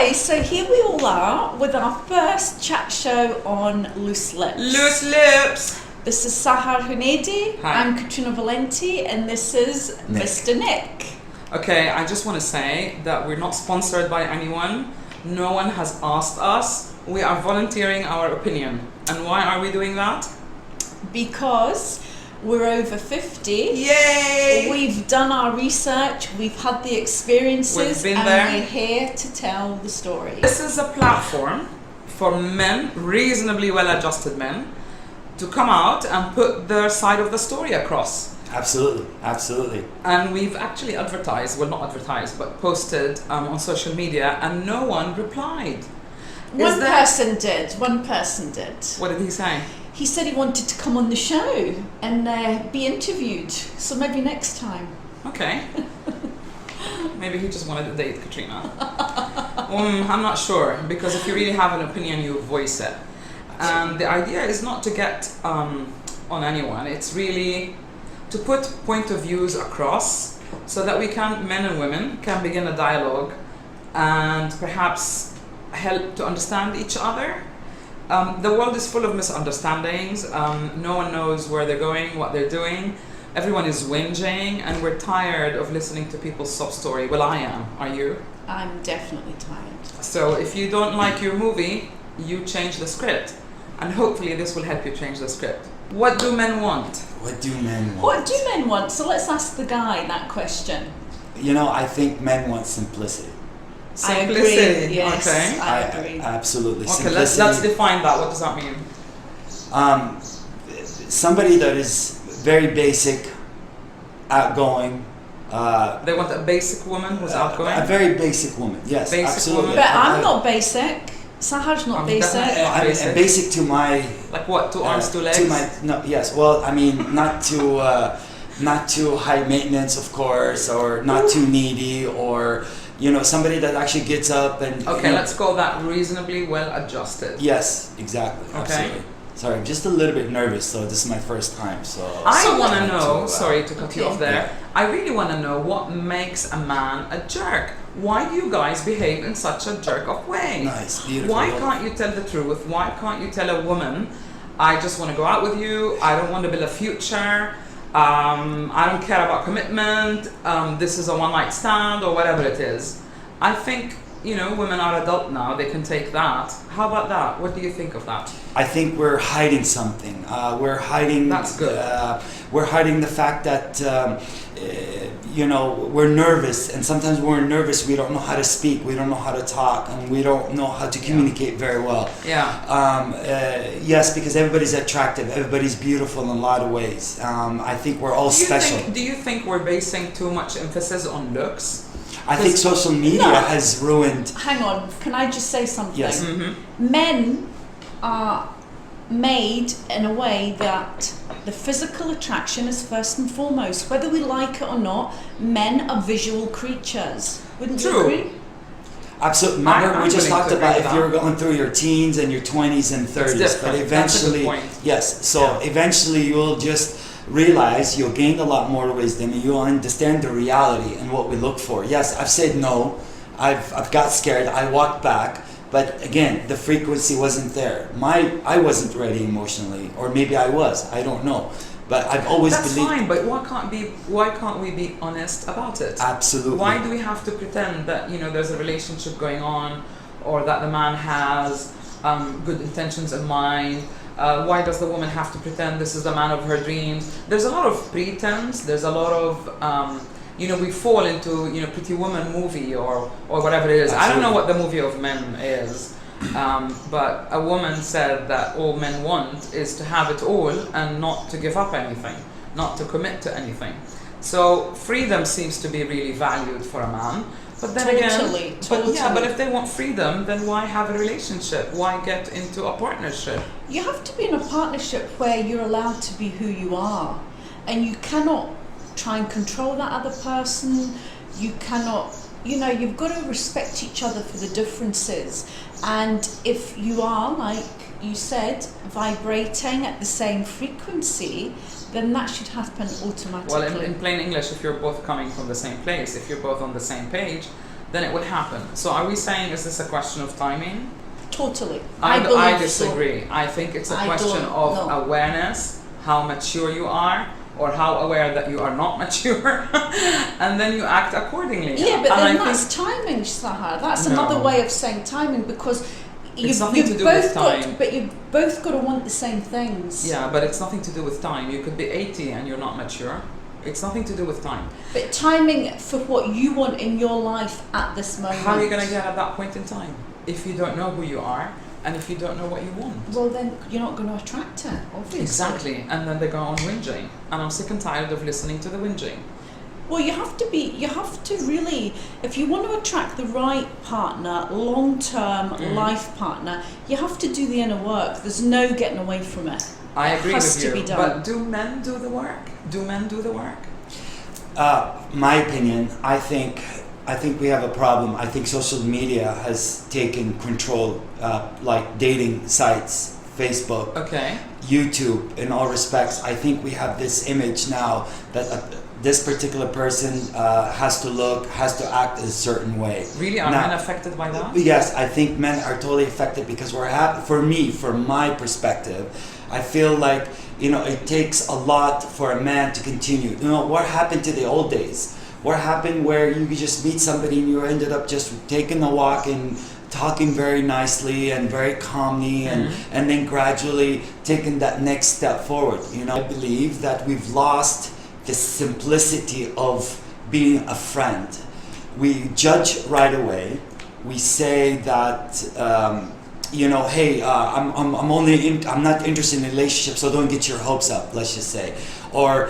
Okay, so here we all are with our first chat show on Loose Lips. Loose Lips! This is Sahar Huneidi, Hi. I'm Katrina Valente, and this is Mr. Nick. Okay, I just want to say that we're not sponsored by anyone. No one has asked us. We are volunteering our opinion. And why are we doing that? Because we're over 50. Yay! We've done our research, we've had the experiences, We've been and there. we're here to tell the story. This is a platform for men, reasonably well-adjusted men, to come out and put their side of the story across. Absolutely, absolutely. And we've actually advertised, well not advertised, but posted on social media, and no one replied. One person did. What did he say? He said he wanted to come on the show and be interviewed, so maybe next time. Okay. Maybe he just wanted to date Katrina. I'm not sure, because if you really have an opinion, you voice it. And the idea is not to get on anyone. It's really to put point of views across so that we can, men and women, can begin a dialogue and perhaps help to understand each other. The world is full of misunderstandings. No one knows where they're going, what they're doing. Everyone is whinging, and we're tired of listening to people's sob story. Well, I am. Are you? I'm definitely tired. So if you don't like your movie, you change the script. And hopefully this will help you change the script. What do men want? What do men want? What do men want? So let's ask the guy that question. You know, I think men want simplicity. Simplicity. I agree, yes, Okay. I agree. Absolutely. Okay, Simplicity. let's define that. What does that mean? Somebody that is very basic, outgoing. They want a basic woman who's outgoing? A very basic woman, yes, Basic absolutely. woman. But I'm not basic. Sahar's not I'm basic. definitely not basic. I'm basic to my. Like what? 2 arms, 2 legs? To my, no, yes. Well, I mean, not too high maintenance, of course, or not too needy, or somebody that actually gets up and. Okay, let's call that reasonably well adjusted. Yes, exactly. Okay. Absolutely. Sorry, I'm just a little bit nervous, so this is my first time, so. I want to know, sorry to cut you Okay. off there, I really want to know what makes a man a jerk. Why do you guys behave in such a jerk-off way? Nice, beautiful. Why can't you tell the truth? Why can't you tell a woman, I just want to go out with you, I don't want to build a future, I don't care about commitment, this is a one-night stand, or whatever it is. I think, women are adult now, they can take that. How about that? What do you think of that? I think we're hiding something. We're hiding. That's good. We're hiding the fact that we're nervous, and sometimes when we're nervous, we don't know how to speak, we don't know how to talk, and we don't know how to communicate very well. Yeah. Yes, because everybody's attractive, everybody's beautiful in a lot of ways. I think we're all special. Do you think we're basing too much emphasis on looks? I think social media has ruined. Hang on, can I just say something? Yes. Mm-hmm. Men are made in a way that the physical attraction is first and foremost. Whether we like it or not, men are visual creatures. Wouldn't you agree? Absolutely. Remember, we just willing talked to about agree if with you're that. going through your teens and your 20s and 30s, different. but eventually, That's a good point. yes. So eventually, you'll just realize you'll gain a lot more wisdom, and you'll understand the reality and what we look for. Yes, I've said no. I've got scared. I walked back. But again, the frequency wasn't there. I wasn't ready emotionally, or maybe I was. I don't know. But I've always That's believed. fine, but why can't we be honest about it? Absolutely. Why do we have to pretend that there's a relationship going on, or that the man has good intentions in mind? Why does the woman have to pretend this is the man of her dreams? There's a lot of pretense. There's a lot of we fall into Pretty Woman movie or whatever it is. Absolutely. I don't know what the movie of men is, but a woman said that all men want is to have it all and not to give up anything, not to commit to anything. So freedom seems to be really valued for a man. But then Totally. but if they want freedom, then why have a relationship? Why get into a partnership? You have to be in a partnership where you're allowed to be who you are, and you cannot try and control that other person. You cannot, you've got to respect each other for the differences. And if you are, like you said, vibrating at the same frequency, then that should happen automatically. Well, in plain English, if you're both coming from the same place, if you're both on the same page, then it would happen. So are we saying, is this a question of timing? Totally. I believe disagree. I think it's a I question don't of know. awareness, how mature you are, or how aware that you are not mature, and then you act accordingly. Yeah, but And then I that's think timing, Sahar. That's No. another way of saying timing, because nothing to do with time. but you've both got to want the same things. yeah, but it's nothing to do with time. You could be 80 and you're not mature. It's nothing to do with time. But timing for what you want in your life at this moment. How are you going to get at that point in time if you don't know who you are and if you don't know what you want? Well, then you're not going to attract her, obviously. Exactly. And then they go on whinging. And I'm sick and tired of listening to the whinging. Well, you have to really, if you want to attract the right partner, long-term life partner, you have to do the inner work. There's no getting away from it. I agree has with to you. be done. But do men do the work? Do men do the work? My opinion, I think we have a problem. I think social media has taken control, like dating sites, Facebook, Okay. YouTube, in all respects. I think we have this image now that this particular person has to act a certain way. Really? Are Now- men affected by that? Yes, I think men are totally affected because from my perspective, I feel like, it takes a lot for a man to continue. What happened to the old days? What happened where you could just meet somebody and you ended up just taking a walk and talking very nicely and very calmly and then gradually taking that next step forward. I believe that we've lost the simplicity of being a friend. We judge right away. We say that hey, I'm not interested in a relationship, so don't get your hopes up. Let's just say, or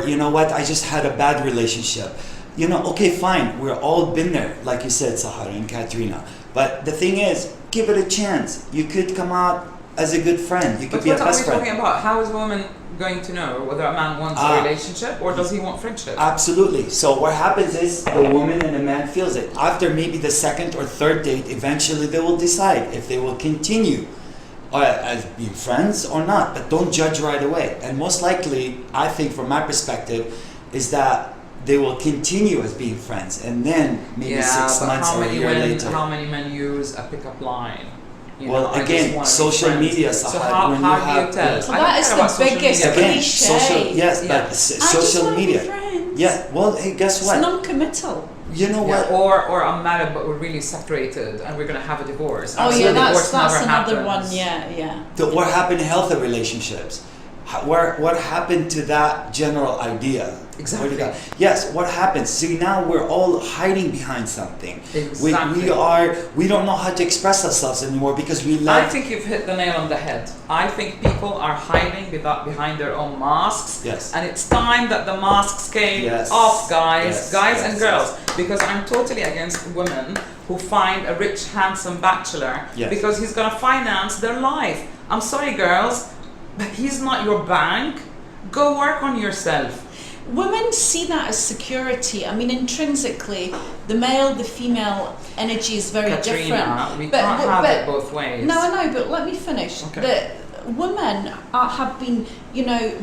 you know what, I just had a bad relationship. Okay, fine. We're all been there, like you said, Sahar and Katrina. But the thing is, give it a chance. You could come out as a good friend. You could But be a what are we best friend. talking about? How is a woman going to know whether a man wants a relationship or does he want friendship? Absolutely. So what happens is the woman and the man feels it. After maybe the second or third date, eventually they will decide if they will continue as being friends or not. But don't judge right away. And most likely, I think from my perspective, is that they will continue as being friends. And then maybe 6 but months or a year later. How many men use a pickup line? Well, again, social media, So Sahar, when how you do you have tell? So I don't that is care the about social biggest media. again, cliche. social, yes, Yeah. but I just social want to be media. friends. Yeah, well, hey, guess It's what? non-committal. You know Yeah, what? or I'm married but we're really separated and we're gonna have a divorce. Oh Absolutely, yeah, divorce that's never another happens. one. Yeah. What happened to healthy relationships? What happened to that general idea? Exactly. Yes, what happened? See, now we're all hiding behind something. Exactly. We don't know how to express ourselves anymore because we I let. think you've hit the nail on the head. I think people are hiding behind their own masks. Yes. And it's time that the masks came Yes. off, guys, Yes, guys yes, and girls. Because I'm totally against women who find a rich, handsome bachelor Yes. because he's gonna finance their life. I'm sorry, girls, but he's not your bank. Go work on yourself. Women see that as security. I mean, intrinsically, the male, the female energy is very Katrina, different. we can't have it both ways. No, I know, but let me finish. Okay. The women have been,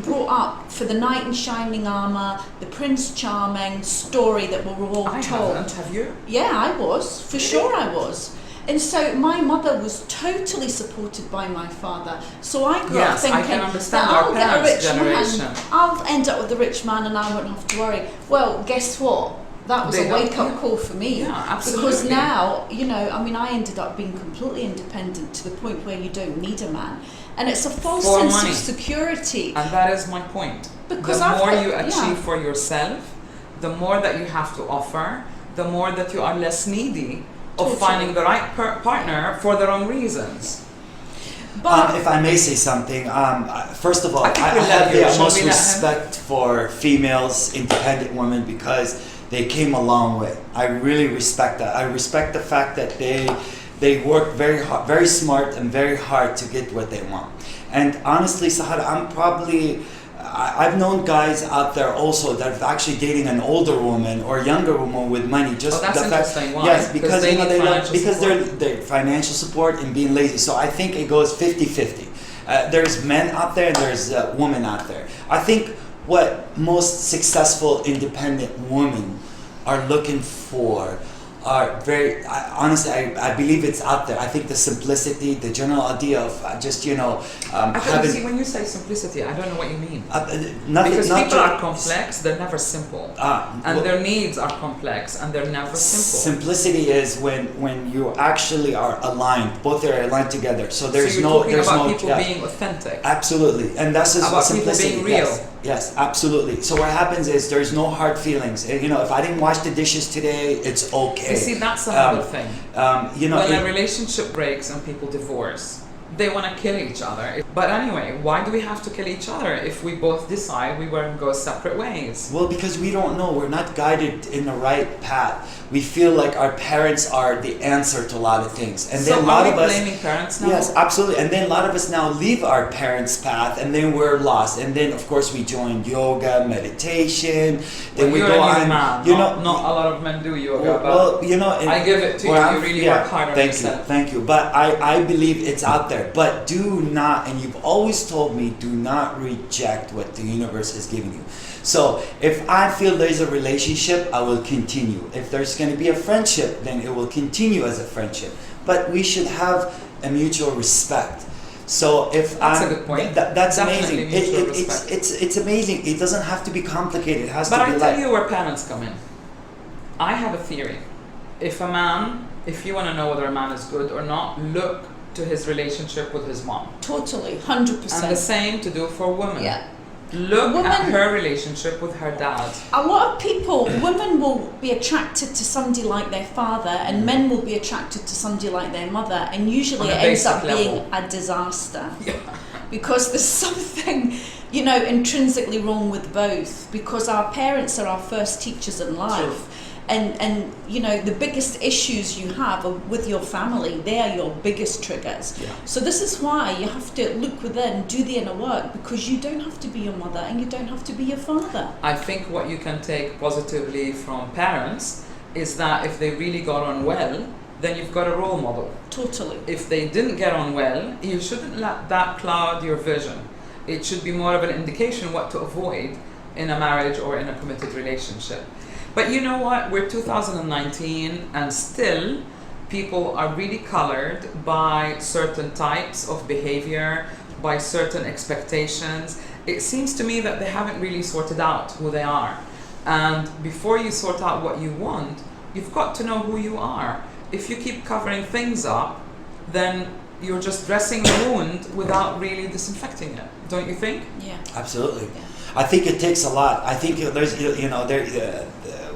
brought up for the knight in shining armor, the Prince Charming story that we were all I told. haven't, have you? Yeah, I was. For sure I was. And so my mother was totally supported by my father. So I grew up Yes, I thinking can understand that our I'll get a parents' rich generation. man, I'll end up with a rich man and I won't have to worry. Well, guess what? That was They a don't- wake-up yeah. call for me. Yeah, absolutely. Because now, I ended up being completely independent to the point where you don't need a man. And it's a false For sense money. of security. And that is my point. Because the I've more got- you yeah. achieve for yourself, the more that you have to offer, the more that you are less needy of Totally. finding the right partner for the wrong reasons. But If I may say something, first of all, I I, think we let have you. the Shall utmost we let him? respect for females, independent women, because they came a long way. I really respect that. I respect the fact that they work very hard, very smart, and very hard to get what they want. And honestly, Sahar, I've known guys out there also that are actually dating an older woman or younger woman with money. Just Oh, that's the fact, interesting. Why? yes, because they need they financial because support? they're financial support and being lazy. So I think it goes 50-50. There's men out there and there's women out there. I think what most successful independent women are looking for are very, honestly, I believe it's out there. I think the simplicity, the general idea of just, having... See, when you say simplicity, I don't know what you mean. Nothing, Because not people ju- are complex, they're never simple. And well, their needs are complex, and they're never simple. Simplicity is when you actually are aligned, both are aligned together. So there's so you're no, talking there's about no, people yeah. being authentic. Absolutely, and that's just About people simplicity. being real. Yes, absolutely. So what happens is there's no hard feelings. If I didn't wash the dishes today, it's okay. You see, that's another thing. When When a relationship breaks and people divorce, they want to kill each other. But anyway, why do we have to kill each other if we both decide we want to go separate ways? Well, because we don't know. We're not guided in the right path. We feel like our parents are the answer to a lot of things. And So then a lot are of we us... blaming parents now? Yes, absolutely. And then a lot of us now leave our parents' path, and then we're lost. And then, of course, we join yoga, meditation. Then we you're go a new on. man. Not a lot of men do yoga, but and, I give it to you. You really work hard on yourself. Thank you. But I believe it's out there. But do not, and you've always told me, do not reject what the universe has given you. So if I feel there's a relationship, I will continue. If there's going to be a friendship, then it will continue as a friendship. But we should have a mutual respect. So if That's a good point. That's Definitely amazing. mutual respect. It's amazing. It doesn't have to be complicated. It has But to be I tell like... you where parents come in. I have a theory. If you want to know whether a man is good or not, look to his relationship with his mom. Totally, 100%. And the same to do for women. Yeah. Look at her relationship with her dad. A lot of people, women will be attracted to somebody like their father, and men will be attracted to somebody like their mother, and usually On a it ends up basic being level. a disaster. Yeah. Because there's something, intrinsically wrong with both, because our parents are our first teachers in life. True. And the biggest issues you have are with your family. They are your biggest triggers. Yeah. So this is why you have to look within, do the inner work, because you don't have to be your mother and you don't have to be your father. I think what you can take positively from parents is that if they really got on well, then you've got a role model. Totally. If they didn't get on well, you shouldn't let that cloud your vision. It should be more of an indication what to avoid in a marriage or in a committed relationship. But you know what? We're 2019 and still people are really colored by certain types of behavior, by certain expectations. It seems to me that they haven't really sorted out who they are. And before you sort out what you want, you've got to know who you are. If you keep covering things up, then you're just dressing the wound without really disinfecting it. Don't you think? Yeah. Absolutely. Yeah. I think it takes a lot. I think there's,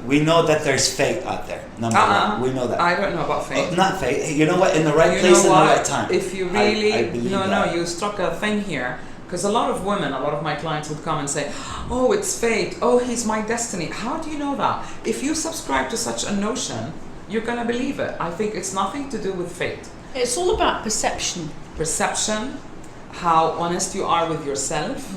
we know that there's fate out there. Number one, we know that. I don't know about fate. Not fate. You know what? In the right You place know and the what? right time. If you really, I believe that. you struck a thing here. Because a lot of women, a lot of my clients would come and say, oh, it's fate. Oh, he's my destiny. How do you know that? If you subscribe to such a notion, you're going to believe it. I think it's nothing to do with fate. It's all about perception. Perception, how honest you are with yourself,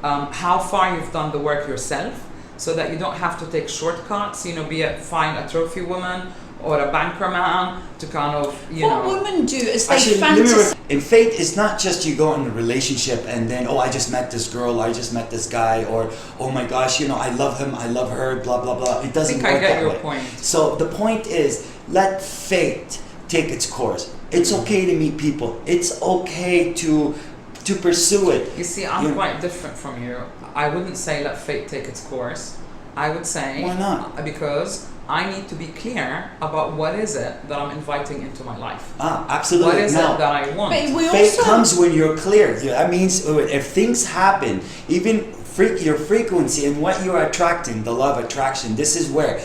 how far you've done the work yourself, so that you don't have to take shortcuts, be it find a trophy woman or a banker man to kind of, What women do is they Actually, fantasize. in fate, it's not just you go in a relationship and then, I just met this girl, I just met this guy, or, oh my gosh, I love him, I love her, blah, blah, blah. It doesn't work I get that your way. point. So the point is, let fate take its course. It's okay to meet people. It's okay to pursue it. You see, I'm quite different from you. I wouldn't say let fate take its course. I would say... Why not? Because I need to be clear about what is it that I'm inviting into my life. Absolutely. What is Now, it that I want? But we fate also comes when you're clear. That means if things happen, even your frequency and what you're attracting, the law of attraction, this is where...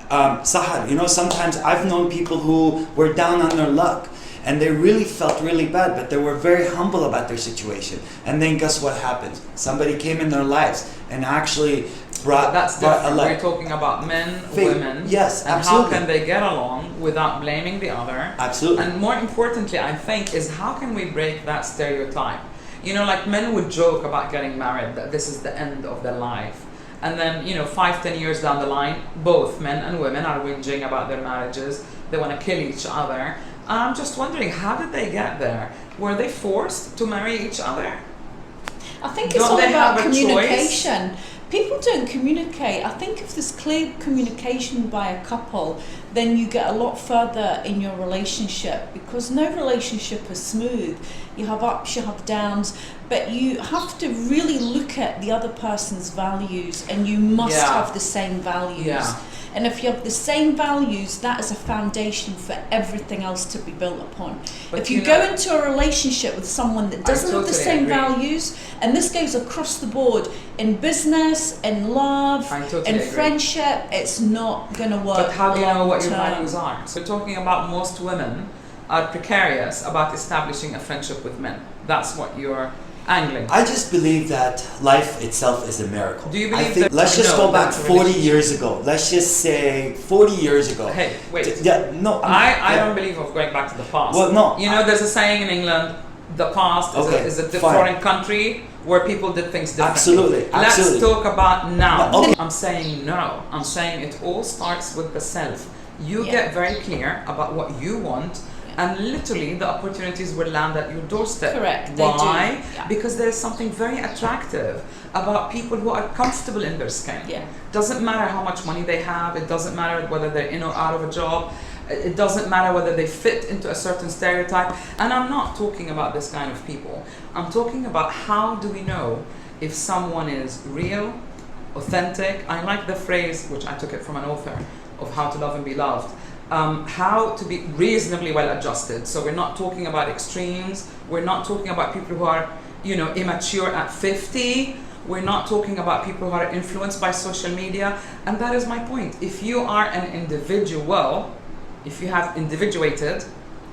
Sahar, sometimes I've known people who were down on their luck and they really felt really bad, but they were very humble about their situation. And then guess what happens? Somebody came in their lives and actually brought That's different. We're talking about men, women. Yes, and absolutely. how can they get along without blaming the other? Absolutely. And more importantly, I think, is how can we break that stereotype? Like men would joke about getting married, that this is the end of their life. And then, 5-10 years down the line, both men and women are whinging about their marriages. They want to kill each other. And I'm just wondering, how did they get there? Were they forced to marry each other? I think it's Don't all they about have a communication. people don't communicate. I think if there's clear communication by a couple, then you get a lot further in your relationship, because no relationship is smooth. You have ups, you have downs, but you have to really look at the other person's values, and you must have the same values. Yeah. And if you have the same values, that is a foundation for everything else to be built upon. But if you go into a relationship with someone that doesn't have the same values, and this goes across the board in business, in love, in friendship, it's not going to work. But how do you know what your long term. values are? So we're talking about most women are precarious about establishing a friendship with men. That's what you're angling. I just believe that life itself is a miracle. Do you believe I think, that? let's just go back that's a 40 years ago. Let's just say 40 years ago. Hey, wait. I don't believe of going back to the past. Well, no. You know, there's a saying in England, the past is a foreign country where people did things differently. Absolutely. Let's talk about now. No, okay. I'm saying no. I'm saying it all starts with the self. You get very clear about what you want, and literally the opportunities will land at your doorstep. Correct. Why? Yeah. Because there's something very attractive about people who are comfortable in their skin. Yeah. Doesn't matter how much money they have, it doesn't matter whether they're in or out of a job, it doesn't matter whether they fit into a certain stereotype. And I'm not talking about this kind of people. I'm talking about how do we know if someone is real, authentic. I like the phrase, which I took it from an author, of How to Love and Be Loved. How to be reasonably well adjusted. So we're not talking about extremes. We're not talking about people who are, immature at 50. We're not talking about people who are influenced by social media. And that is my point. If you are an individual, if you have individuated,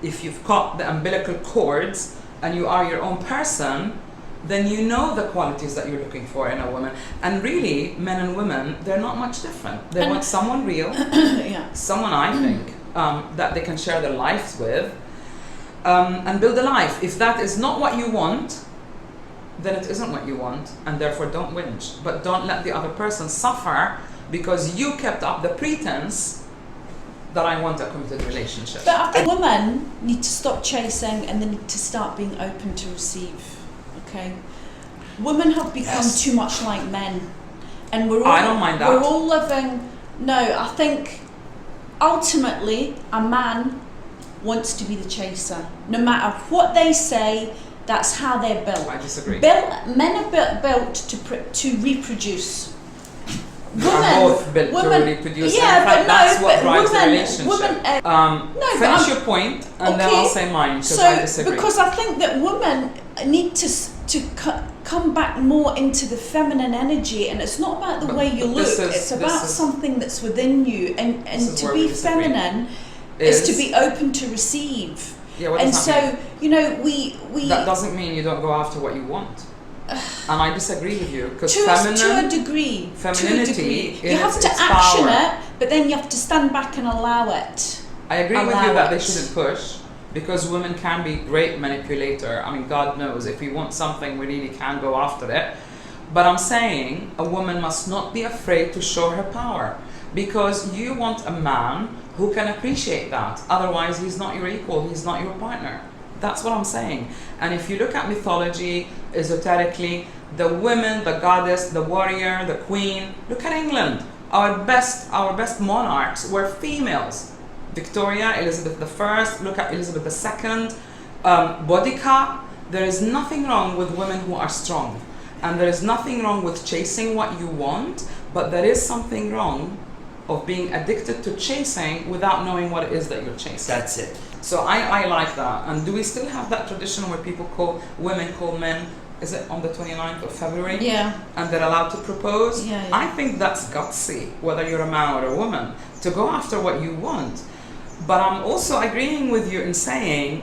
if you've caught the umbilical cords and you are your own person, then you know the qualities that you're looking for in a woman. And really, men and women, they're not much different. They want someone real, someone, I think, that they can share their lives with, and build a life. If that is not what you want, then it isn't what you want, and therefore don't whinge. But don't let the other person suffer because you kept up the pretense that I want a committed relationship. But I think women need to stop chasing, and they need to start being open to receive. Okay, women have become too much like men, and I don't mind that. We're all living. No, I think ultimately a man wants to be the chaser. No matter what they say, that's how they're built. I disagree. Men are built to reproduce. We are both built to reproduce. Yeah, in fact, but that's what drives the relationship. Finish your point, and then I'll say mine, because I disagree. Because I think that women need to come back more into the feminine energy, and it's not about the way you look. It's about something that's within you, and to be feminine is to be open to receive. Yeah, what does that mean? we that doesn't mean you don't go after what you want. And I disagree with you, because to a degree, femininity, you have to action it, but then you have to stand back and allow it. I agree with you that they shouldn't push, because women can be great manipulator. I mean, God knows, if we want something, we really can go after it. But I'm saying a woman must not be afraid to show her power, because you want a man who can appreciate that. Otherwise, he's not your equal, he's not your partner. That's what I'm saying. And if you look at mythology, esoterically, the women, the goddess, the warrior, the queen, look at England. Our best monarchs were females. Victoria, Elizabeth I, look at Elizabeth II, Boudica. There is nothing wrong with women who are strong. And there is nothing wrong with chasing what you want, but there is something wrong of being addicted to chasing without knowing what it is that you're chasing. That's it. So I like that. And do we still have that tradition where women call men, is it on the 29th of February? Yeah. And they're allowed to propose? Yeah. I think that's gutsy, whether you're a man or a woman, to go after what you want. But I'm also agreeing with you in saying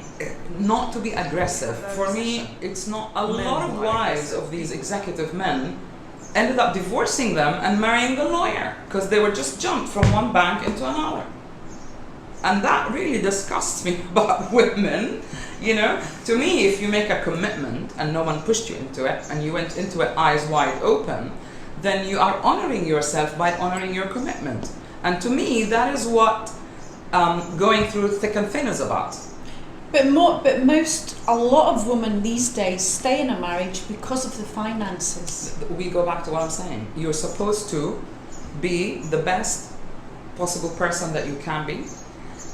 not to be aggressive. For me, it's not. A lot of wives of these executive men ended up divorcing them and marrying the lawyer because they were just jumped from one bank into another. And that really disgusts me about women. To me, if you make a commitment and no one pushed you into it and you went into it eyes wide open, then you are honoring yourself by honoring your commitment. And to me, that is what going through thick and thin is about. But a lot of women these days stay in a marriage because of the finances. We go back to what I'm saying. You're supposed to be the best possible person that you can be.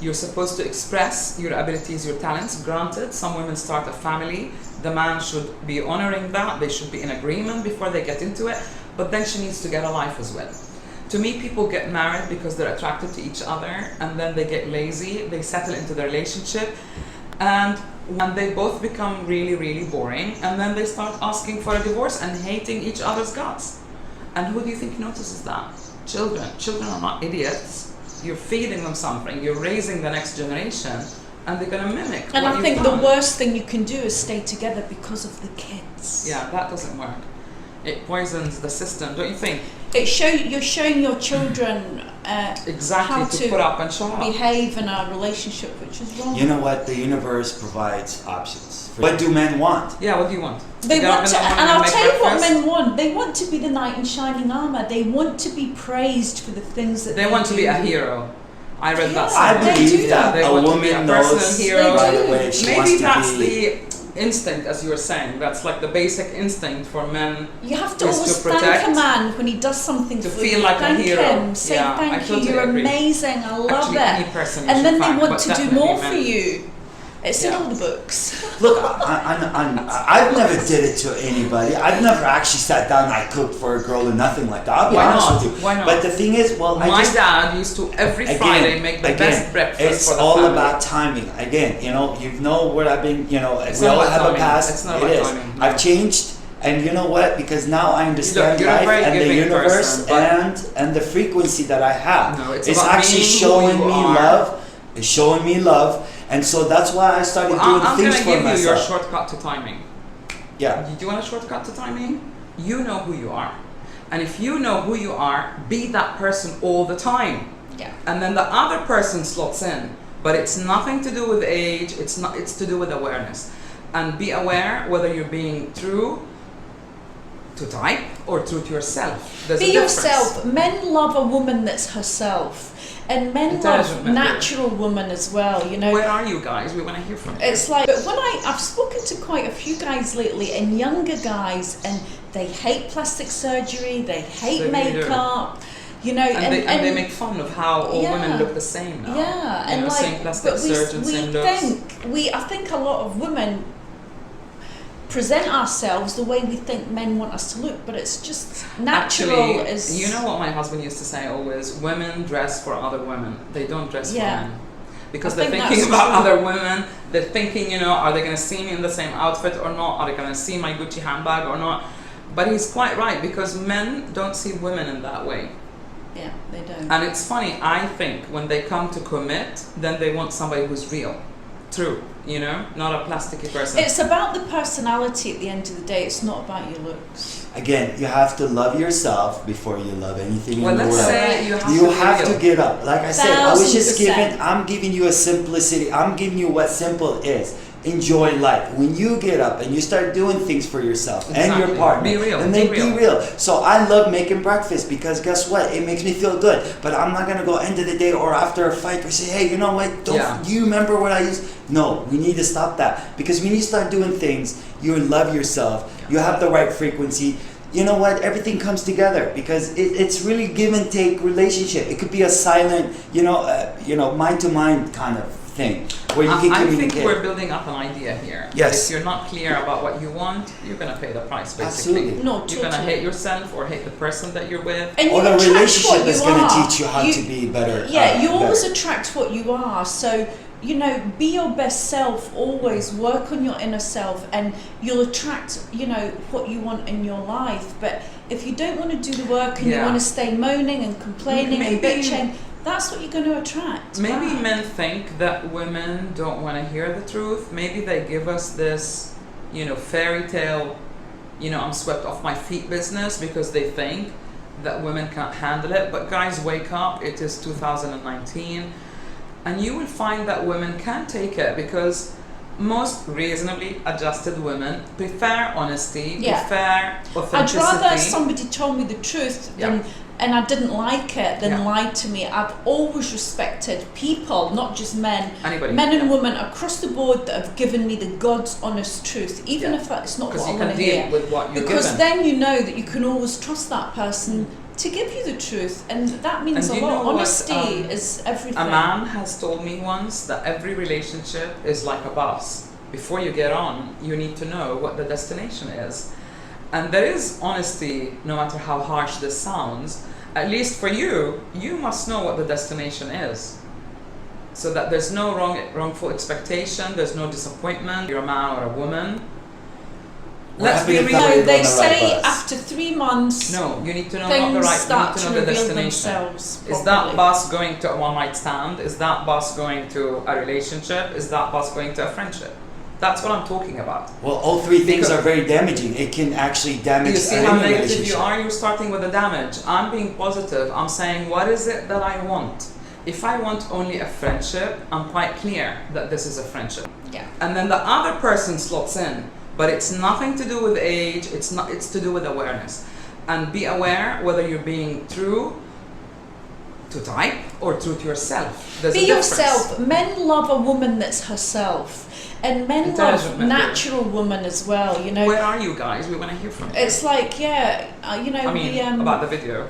You're supposed to express your abilities, your talents. Granted, some women start a family. The man should be honoring that. They should be in agreement before they get into it. But then she needs to get a life as well. To me, people get married because they're attracted to each other, and then they get lazy. They settle into the relationship, and when they both become really, really boring, and then they start asking for a divorce and hating each other's guts. And who do you think notices that? Children. Children are not idiots. You're feeding them something. You're raising the next generation, and they're going to mimic. And what I think you've the done. worst thing you can do is stay together because of the kids. Yeah, that doesn't work. It poisons the system, don't you think? You're showing your children Exactly, how to put up and show up. behave in a relationship, which is wrong. You know what? The universe provides options. What do men want? Yeah, what do you want? They Get want up to, in the morning and I'll make tell you what breakfast? men want. They want to be the knight in shining armor. They want to be praised for the things that They want to do. be a hero. I read that Yeah, I somewhere. they believe do that They a want to be woman a personal knows hero. right They do. away she Maybe wants that's to be. the instinct, as you were saying. That's like the basic instinct for men. You have to is to always protect, thank a man when he does something to for feel you. like a thank hero. him. Say Yeah, I thank you. totally You're agree. amazing. I love Actually, it. any person you And should then they thank, want but to do definitely more men. for you. It's in Yeah. all the books. Look, I've never did it to anybody. I've never actually sat down and I cooked for a girl or nothing like that. I'll be Why honest not? with you. Why not? But the thing is, well, My dad used to every Friday make the best breakfast it's for the all family. about timing. Again, you know what I've been, It's we not all about have a timing. past. It's not It about is. timing, no. I've changed, and you know what? Because now I understand You're a life very and the giving universe person, and the frequency that I have. No, it's it's about actually being who showing you me are. love. It's showing me love, and so that's why I started Well, doing I'm things going to for give you your myself. shortcut to timing. Yeah. Do you want a shortcut to timing? You know who you are. And if you know who you are, be that person all the time. Yeah. And then the other person slots in. But it's nothing to do with age, it's to do with awareness. And be aware whether you're being true to type or true to yourself. There's a Be difference. yourself. Men love a woman that's herself. And men Intelligent love men do. natural women as well, Where are you guys? We want to hear from you. It's like, but when I've spoken to quite a few guys lately, and younger guys, and they hate plastic surgery, they hate They really do. makeup, and they make fun of how all Yeah. women look the same now. yeah, You and know, like, same plastic but surgeon, same looks. I think a lot of women present ourselves the way we think men want us to look, but it's just natural. Actually, is you know what my husband used to say always? Women dress for other women. They don't dress Yeah. for men. Because I they're think thinking that's about true. other women. They're thinking, are they going to see me in the same outfit or not? Are they going to see my Gucci handbag or not? But he's quite right, because men don't see women in that way. Yeah, they don't. And it's funny, I think when they come to commit, then they want somebody who's real. True, not a plasticky person. It's about the personality at the end of the day. It's not about your looks. Again, you have to love yourself before you love anything well, in the let's world. say you have You to be have real. to get up. Like I said, I was just 1000%. I'm giving you a simplicity. I'm giving you what simple is. Enjoy life. When you get up and you start doing things for yourself and Exactly. your partner, Be real. and then Be be real. real. So I love making breakfast because guess what? It makes me feel good. But I'm not gonna go end of the day or after a fight or say, hey, you know what? Do you remember what I used? No, we need to stop that, because when you start doing things, you love yourself. You have the right frequency. You know what? Everything comes together because it's really give and take relationship. It could be a silent, mind to mind kind of thing where you can I communicate. think we're building up an idea here. Yes. If you're not clear about what you want, you're going to pay the price, basically. Absolutely. No, You're going to totally. hate yourself or hate the person that you're with. And Or you the attract relationship what is you going to are. teach you how to be better. Yeah, you always better. attract what you are. So, be your best self always. Work on your inner self, and you'll attract, what you want in your life. But if you don't want to do the work and you Yeah. want to stay moaning and complaining and Maybe- bitching, that's what you're going to attract. Maybe back. men think that women don't want to hear the truth. Maybe they give us this, fairy tale, I'm swept off my feet business, because they think that women can't handle it. But guys, wake up. It is 2019. And you will find that women can take it, because most reasonably adjusted women prefer honesty, Yeah. prefer I'd authenticity. rather somebody told me the truth than and I didn't like it, then Yeah. lied to me. I've always respected people, not just men. Anybody. Men and Yeah. women across the board that have given me the God's honest truth, even Yeah. if it's not what Because I you want can to deal hear. with what you're Because given. then you know that you can always trust that person to give you the truth, and that means And a you lot. know what, Honesty is everything. A man has told me once that every relationship is like a bus. Before you get on, you need to know what the destination is. And there is honesty, no matter how harsh this sounds. At least for you, you must know what the destination is. So that there's no wrongful expectation, there's no disappointment, you're a man or a woman. Let's be real. No, You're they on the say right bus. after 3 months, No, you need to know not the things right, you start need to to know the reveal destination. themselves. Is that properly. bus going to a one-night stand? Is that bus going to a relationship? Is that bus going to a friendship? That's what I'm talking about. Well, all three things Because- are very damaging. It can actually damage You see any how negative relationship. you are? You're starting with the damage. I'm being positive. I'm saying, what is it that I want? If I want only a friendship, I'm quite clear that this is a friendship. Yeah. And then the other person slots in. But it's nothing to do with age, it's to do with awareness. And be aware whether you're being true to type or true to yourself. There's Be a difference. yourself. Men love a woman that's herself, and men love Intelligent men do. natural women as well. You know, Where are you guys? We want to hear from you. it's like you know, I mean, about the video.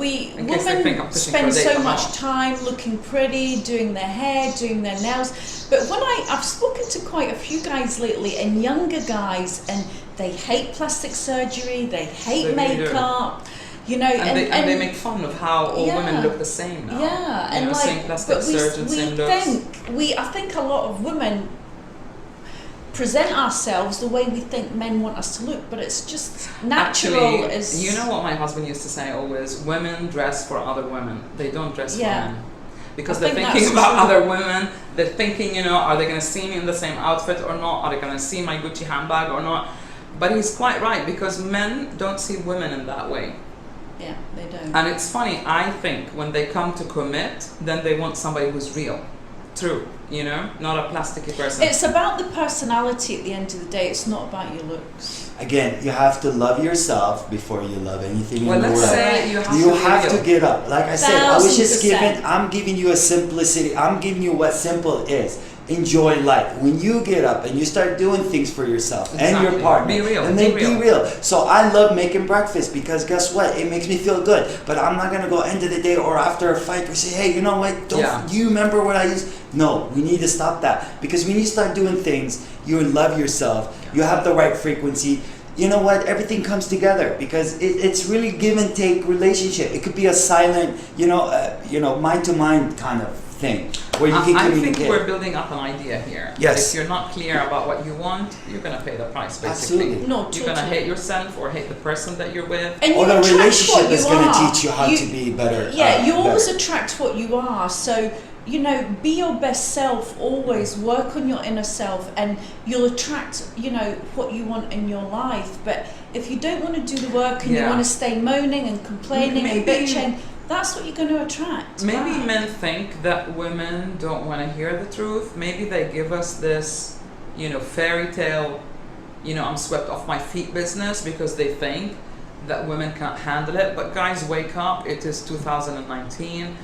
we In case they think I'm women pushing for a spend date so or much not. time looking pretty, doing their hair, doing their nails. But when I've spoken to quite a few guys lately, and younger guys, and they hate plastic surgery, they hate They really do. makeup, you know, And they make fun of how all Yeah. women look the same now. yeah, You and know, like, same plastic but surgeon, we same looks. I think a lot of women present ourselves the way we think men want us to look, but it's just natural. Actually, is you know what my husband used to say always? Women dress for other women. They don't dress Yeah. for men. Because I they're think thinking that's about true. other women. They're thinking, you know, are they going to see me in the same outfit or not? Are they going to see my Gucci handbag or not? But he's quite right, because men don't see women in that way. Yeah, they don't. And it's funny, I think when they come to commit, then they want somebody who's real, true, you know, not a plasticky person. It's about the personality at the end of the day. It's not about your looks. Again, you have to love yourself before you love anything Well, in the let's world. say you have You to be have real. to get up. Like I said, I was just 1000%. I'm giving you a simplicity. I'm giving you what simple is. Enjoy life. When you get up and you start doing things for yourself and your Exactly. partner, Be real. and then Be be real. real. So I love making breakfast because guess what? It makes me feel good. But I'm not gonna go end of the day or after a fight or say, hey, you know what? Don't Yeah. you remember what I used? No, we need to stop that because when you start doing things, you love yourself. You have the right frequency. You know what? Everything comes together because it's really give and take relationship. It could be a silent, mind to mind kind of thing where you can I communicate. think we're building up an idea here. Yes. If you're not clear about what you want, you're going to pay the price, basically. Absolutely. No, You're going to totally. hate yourself or hate the person that you're with. And Or you the attract relationship what is you going to are. teach you how to be better. Yeah, you always better. attract what you are. So, be your best self always. Work on your inner self, and you'll attract, what you want in your life. But if you don't want to do the work and you Yeah. want to stay moaning and complaining and Maybe- bitching, that's what you're going to attract. Maybe back. men think that women don't want to hear the truth. Maybe they give us this, fairy tale, I'm swept off my feet business because they think that women can't handle it. But guys, wake up. It is 2019.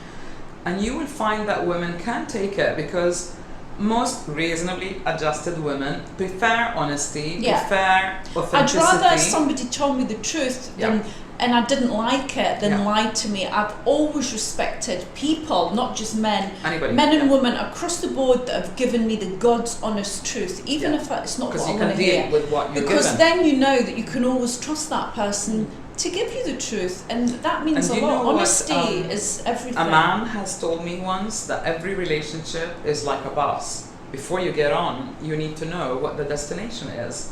And you will find that women can take it because most reasonably adjusted women prefer honesty, Yeah. prefer I'd authenticity. rather somebody told me the truth than, and I didn't like it, than Yeah. lied to me. I've always respected people, not just men. Anybody. Men and Yeah. women across the board that have given me the God's honest truth, even Yeah. if it's not Because what I you want can to deal hear. with what you're Because given. then you know that you can always trust that person to give you the truth, and that means And a you lot. know what, Honesty is everything. A man has told me once that every relationship is like a bus. Before you get on, you need to know what the destination is.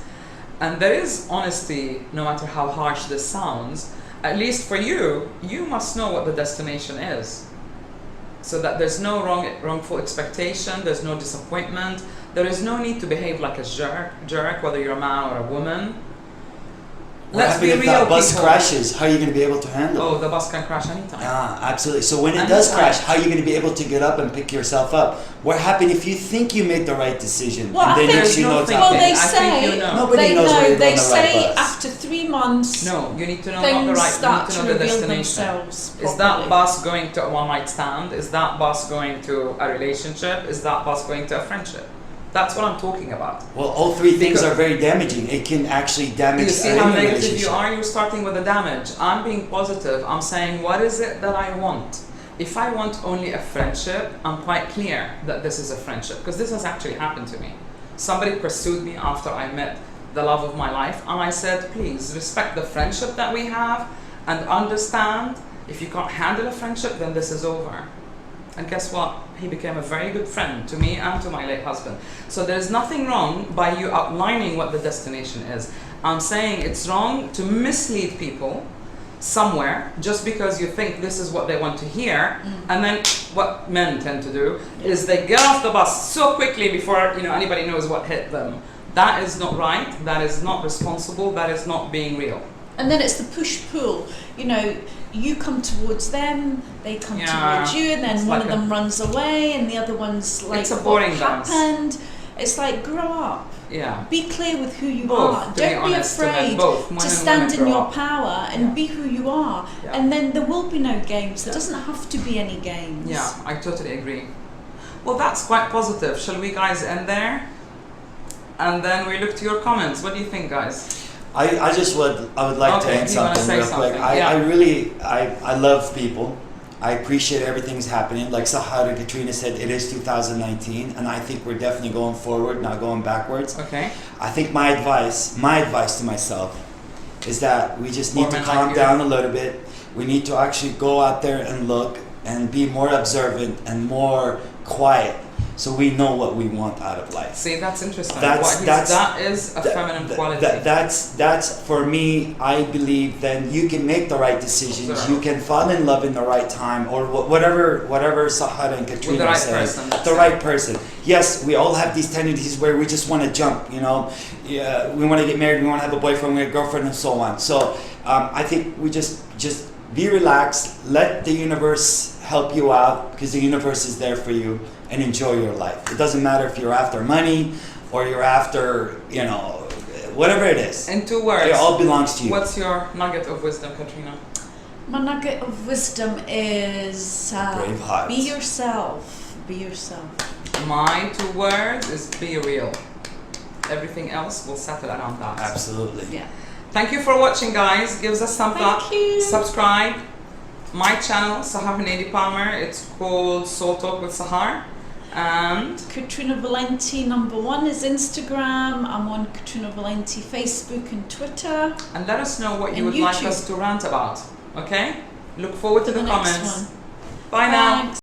And there is honesty, no matter how harsh this sounds. At least for you, you must know what the destination is. So that there's no wrongful expectation, there's no disappointment, there is no need to behave like a jerk, whether you're a man or a woman. What Let's happens be if real, that bus people. crashes? How are you going to be able to handle it? Oh, the bus can crash anytime. Absolutely. So when it does Anytime. crash, how are you going to be able to get up and pick yourself up? What happens if you think you made the right decision Well, I and then think- you know There's it's no Well, happening? they I think say you know. Nobody they knows whether you're They on the right say bus. after 3 months, No, you need to know things not the right. start You to need to know the reveal destination. themselves. Is that properly. bus going to a one-night stand? Is that bus going to a relationship? Is that bus going to a friendship? That's what I'm talking about. Well, all three things Because- are very damaging. It can actually damage You see any how negative relationship. you are? You're starting with the damage. I'm being positive. I'm saying, what is it that I want? If I want only a friendship, I'm quite clear that this is a friendship, because this has actually happened to me. Somebody pursued me after I met the love of my life, and I said, please respect the friendship that we have and understand if you can't handle a friendship, then this is over. And guess what? He became a very good friend to me and to my late husband. So there's nothing wrong by you outlining what the destination is. I'm saying it's wrong to mislead people somewhere just because you think this is what they want to hear. And then what men tend to do is they get off the bus so quickly before anybody knows what hit them. That is not right. That is not responsible. That is not being real. And then it's the push-pull. You come towards them, they come towards you, and then it's one like of them runs away, and the other one's like, It's a boring what dance. happened? It's like, grow up. Yeah. Be clear with who you Both, are. to be Don't be honest, to men, afraid both, men to and stand women in grow your up. power and Yeah. be who you are. Yeah. And then there will be no games. There Yeah. doesn't have to be any games. Yeah, I totally agree. Well, that's quite positive. Shall we guys end there? And then we look to your comments. What do you think, guys? I would like to Okay, end you wanna something say real quick. something, I yeah. really I love people. I appreciate everything's happening. Like Sahar and Katrina said, it is 2019, and I think we're definitely going forward, not going backwards. Okay. I think my advice to myself is that we just need For to men calm like you. down a little bit. We need to actually go out there and look and be more observant and more quiet, so we know what we want out of life. See, that's interesting. That is a feminine quality. That's for me. I believe then you can make the right decisions. Sure. You can fall in love in the right time, or whatever Sahar and Katrina With the right says. person. The right person. Yes, we all have these tendencies where we just want to jump. Yeah, we want to get married. We want to have a boyfriend, we have a girlfriend, and so on. So I think we just be relaxed. Let the universe help you out, because the universe is there for you, and enjoy your life. It doesn't matter if you're after money or you're after, whatever it is. In 2 words, It all belongs to you. what's your nugget of wisdom, Katrina? My nugget of wisdom is Brave heart. be yourself. Be yourself. My 2 words is be real. Everything else will settle around that. Absolutely. Yeah. Thank you for watching, guys. Give us a thumbs up. Thank you. Subscribe. My channel, Sahar Huneidi Palmer. It's called Soul Talk with Sahar. And Katrina Valente #1 is Instagram. I'm on Katrina Valente Facebook and Twitter. let us know what you And would like YouTube. us to rant about. Okay? Look forward to For the the next comments. one. Bye now. Thanks.